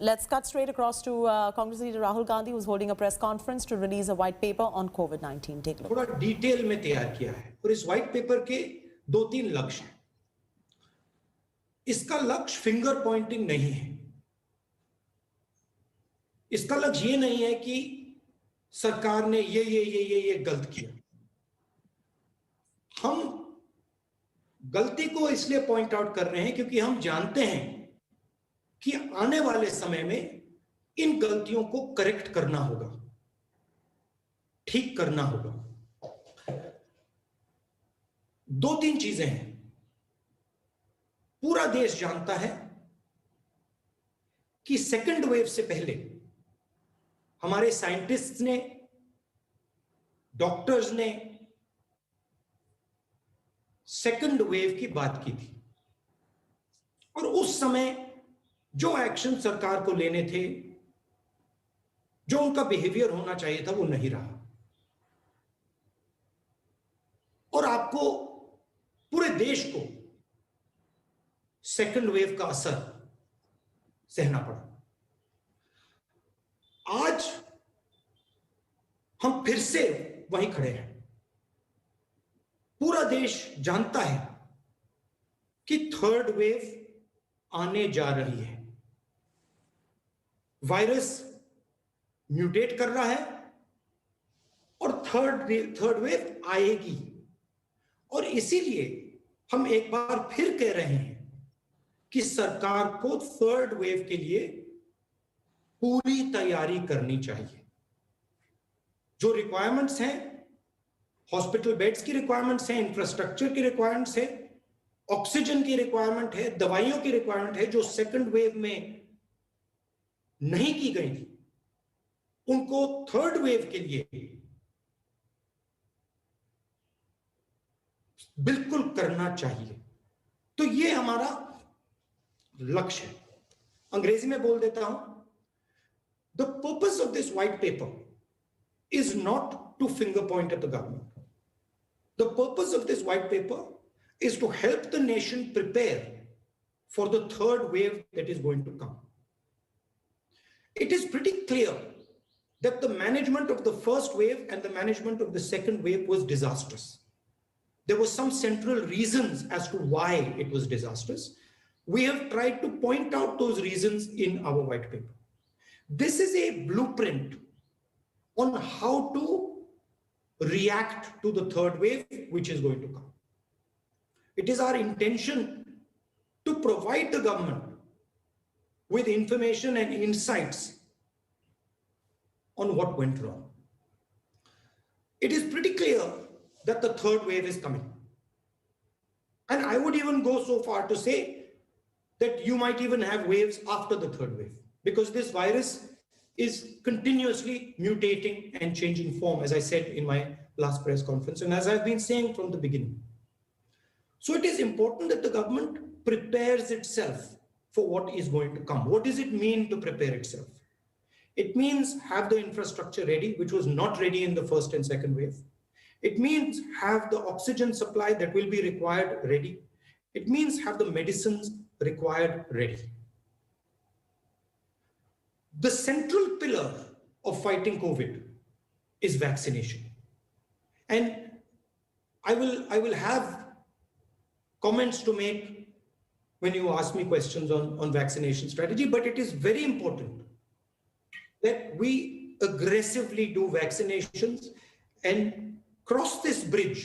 Let's cut straight across to Congress leader Rahul Gandhi, who's holding a press conference to release a white paper on COVID-19. Take a look. थोड़ा detail में तैयार किया है और इस white paper के 2-3 लक्ष्य हैं। इसका लक्ष्य फिंगर पॉइंटिंग नहीं है। इसका लक्ष्य ये नहीं है कि सरकार ने ये गलत किया। हम गलती को इसलिए पॉइंट आउट कर रहे हैं क्योंकि हम जानते हैं कि आने वाले समय में इन गलतियों को करेक्ट करना होगा, ठीक करना होगा। 2-3 चीजें हैं। पूरा देश जानता है कि सेकंड वेव से पहले हमारे साइंटिस्ट्स ने, डॉक्टर्स ने सेकंड वेव की बात की थी और उस समय जो एक्शन सरकार को लेने थे, जो उनका बिहेवियर होना चाहिए था, वो नहीं रहा और आपको, पूरे देश को सेकंड वेव का असर सहना पड़ा। आज हम फिर से वहीं खड़े हैं। पूरा देश जानता है कि थर्ड वेव आने जा रही है। वायरस म्यूटेट कर रहा है और थर्ड वेव आएगी और इसीलिए हम एक बार फिर कह रहे हैं कि सरकार को थर्ड वेव के लिए पूरी तैयारी करनी चाहिए। जो रिक्वायरमेंट्स हैं, हॉस्पिटल बेड्स की रिक्वायरमेंट्स हैं, इंफ्रास्ट्रक्चर की रिक्वायरमेंट्स है, ऑक्सीजन की रिक्वायरमेंट है, दवाइयों की रिक्वायरमेंट है, जो सेकंड वेव में नहीं की गई थी, उनको थर्ड वेव के लिए बिल्कुल करना चाहिए। तो ये हमारा लक्ष्य है। अंग्रेजी में बोल देता हूं, the purpose of this white paper is not two finger point at the government. The purpose of this white paper is to help the nation prepare for the third wave that is going to come. It is pretty clear that the management of the first wave and the management of the second wave was disastrous. There were some central reasons as to why it was disastrous. We have tried to point out those reasons in our white paper. This is a blueprint on how to react to the third wave, which is going to come. It is our intention to provide the government with information and insights on what went wrong. It is pretty clear that the third wave is coming. And I would even go so far to say that you might even have waves after the third wave, because this virus is continuously mutating and changing form, as I said in my last press conference, and as I've been saying from the beginning. So it is important that the government prepares itself for what is going to come. What does it mean to prepare itself? It means have the infrastructure ready, which was not ready in the first and second wave. It means have the oxygen supply that will be required ready. It means have the medicines required ready. The central pillar of fighting COVID is vaccination. And I will have comments to make when you ask me questions on vaccination strategy, but it is very important that we aggressively do vaccinations and cross this bridge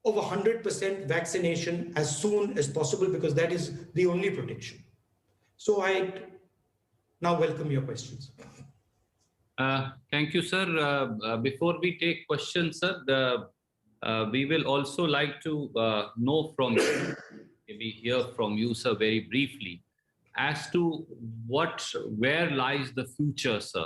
of 100% vaccination as soon as possible, because that is the only protection. So I now welcome your questions. Thank you, sir. Before we take questions, sir, we will also like to know from you, maybe hear from you, sir, very briefly, as to where lies the future, sir,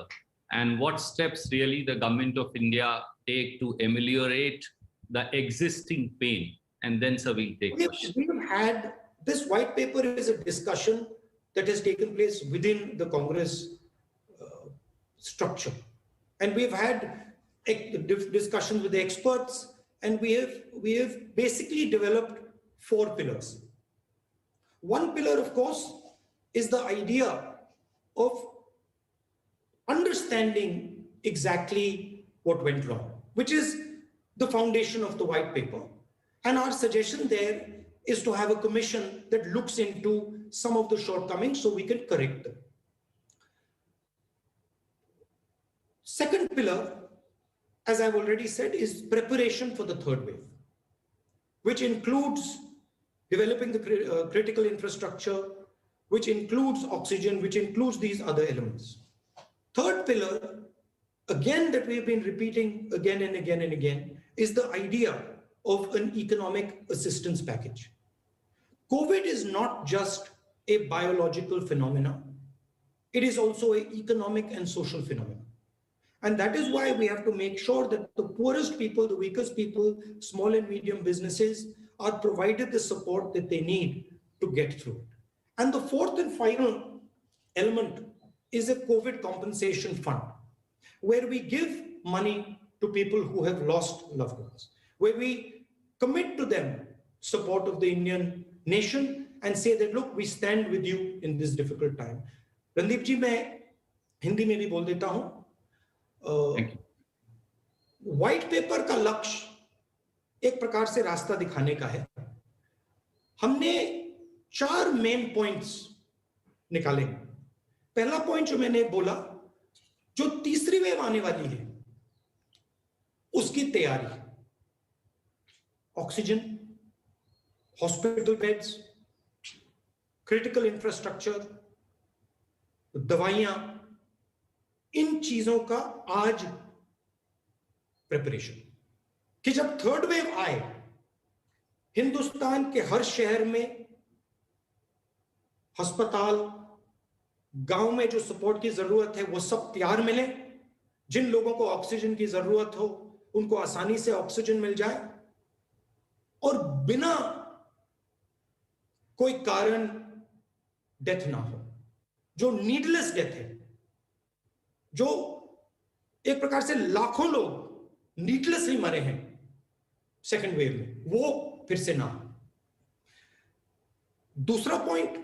and what steps really the government of India take to ameliorate the existing pain. And then, sir, we'll take questions. We have had, this white paper is a discussion that has taken place within the Congress structure. And we've had discussions with the experts, and we have basically developed 4 pillars. One pillar, of course, is the idea of understanding exactly what went wrong, which is the foundation of the white paper. And our suggestion there is to have a commission that looks into some of the shortcomings so we can correct them. Second pillar, as I've already said, is preparation for the third wave, which includes developing the critical infrastructure, which includes oxygen, which includes these other elements. Third pillar, again, that we've been repeating again and again and again, is the idea of an economic assistance package. COVID is not just a biological phenomenon. It is also an economic and social phenomenon. And that is why we have to make sure that the poorest people, the weakest people, small and medium businesses are provided the support that they need to get through it. And the fourth and final element is a COVID compensation fund, where we give money to people who have lost loved ones, where we commit to them support of the Indian nation and say that, look, we stand with you in this difficult time. Randeep ji, मैं हिंदी में भी बोल देता हूँ. White paper का लक्ष्य एक प्रकार से रास्ता दिखाने का है. हमने 4 मेन पॉइंट्स निकाले. पहला पॉइंट जो मैंने बोला, जो तीसरी वेव आने वाली है उसकी तैयारी, oxygen, hospital beds, critical infrastructure, दवाइयां, इन चीजों का आज प्रिपरेशन, कि जब थर्ड वेव आए हिंदुस्तान के हर शहर में अस्पताल, गांव में जो सपोर्ट की जरूरत है वो सब तैयार मिले. जिन लोगों को ऑक्सीजन की जरूरत हो उनको आसानी से ऑक्सीजन मिल जाए और बिना कोई कारण डेथ ना हो. जो नीडलेस डेथ है, जो एक प्रकार से लाखों लोग नीडलेसली मरे हैं सेकेंड वेव में, वो फिर से ना हो. दूसरा पॉइंट,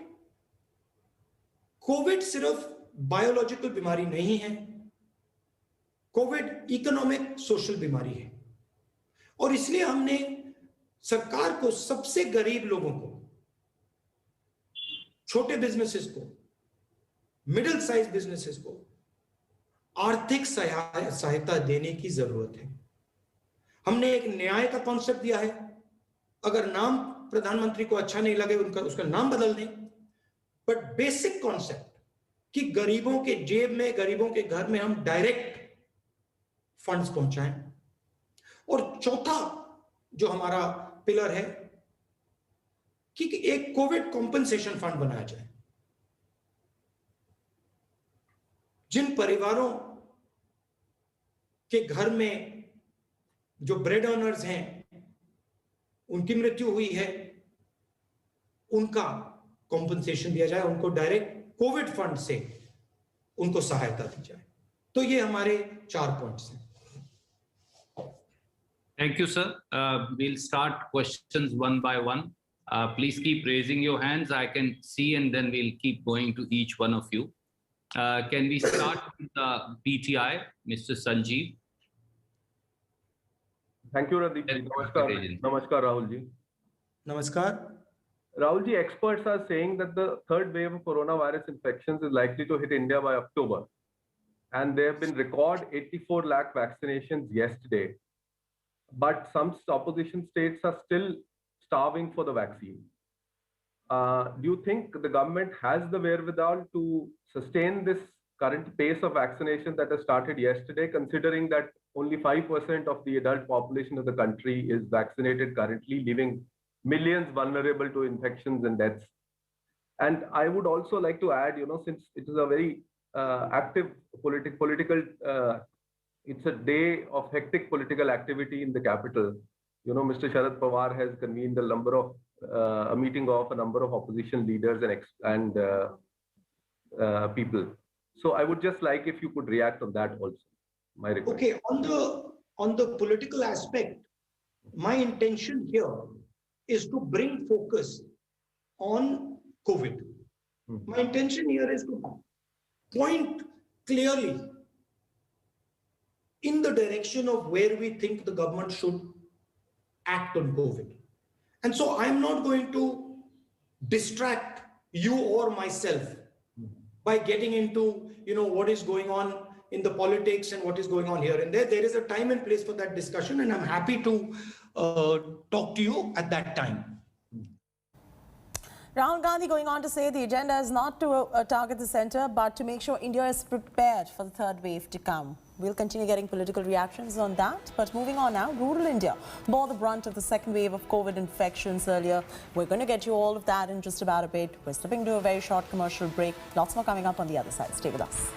कोविड सिर्फ बायोलॉजिकल बीमारी नहीं है, कोविड इकोनॉमिक सोशल बीमारी है. और इसलिए हमने सरकार को सबसे गरीब लोगों को, छोटे बिजनेसेस को, मिडिल साइज बिजनेसेस को आर्थिक सहायता देने की जरूरत है. हमने एक न्याय का कॉन्सेप्ट दिया है. अगर नाम प्रधानमंत्री को अच्छा नहीं लगे उसका नाम बदल दें, बट बेसिक कॉन्सेप्ट कि गरीबों के जेब में, गरीबों के घर में हम डायरेक्ट फंड्स पहुंचाएं. और चौथा जो हमारा पिलर है कि एक कोविड कॉम्पनसेशन फंड बनाया जाए. जिन परिवारों के घर में जो ब्रेड अर्नर्स हैं, उनकी मृत्यु हुई है, उनका कॉम्पनसेशन दिया जाए, उनको डायरेक्ट कोविड फंड से उनको सहायता दी जाए. तो ये हमारे 4 पॉइंट्स हैं. Thank you, sir. We'll start questions one by one. Please keep raising your hands. I can see, and then we'll keep going to each one of you. Can we start with the PTI, Mr. Sanjeev? Thank you, Randeep ji. Namaskar, Rahul ji. Namaskar. Rahul ji, experts are saying that the third wave of coronavirus infections is likely to hit India by October. And there have been record 84 lakh vaccinations yesterday. But some opposition states are still starving for the vaccine. Do you think the government has the wherewithal to sustain this current pace of vaccination that has started yesterday, considering that only 5% of the adult population of the country is vaccinated currently, leaving millions vulnerable to infections and deaths? And I would also like to add, since it is a very active political, it's a day of hectic political activity in the capital. Mr. Sharad Pawar has convened a meeting of a number of opposition leaders and people. So I would just like if you could react on that also. My request. Okay, on the political aspect, my intention here is to bring focus on COVID. My intention here is to point clearly in the direction of where we think the government should act on COVID. And so I'm not going to distract you or myself by getting into, what is going on in the politics and what is going on here and there. There is a time and place for that discussion, and I'm happy to talk to you at that time. Rahul Gandhi going on to say the agenda is not to target the centre, but to make sure India is prepared for the third wave to come. We'll continue getting political reactions on that. But moving on now, rural India bore the brunt of the second wave of COVID infections earlier. We're going to get you all of that in just about a bit. We're slipping to a very short commercial break. Lots more coming up on the other side. Stay with us.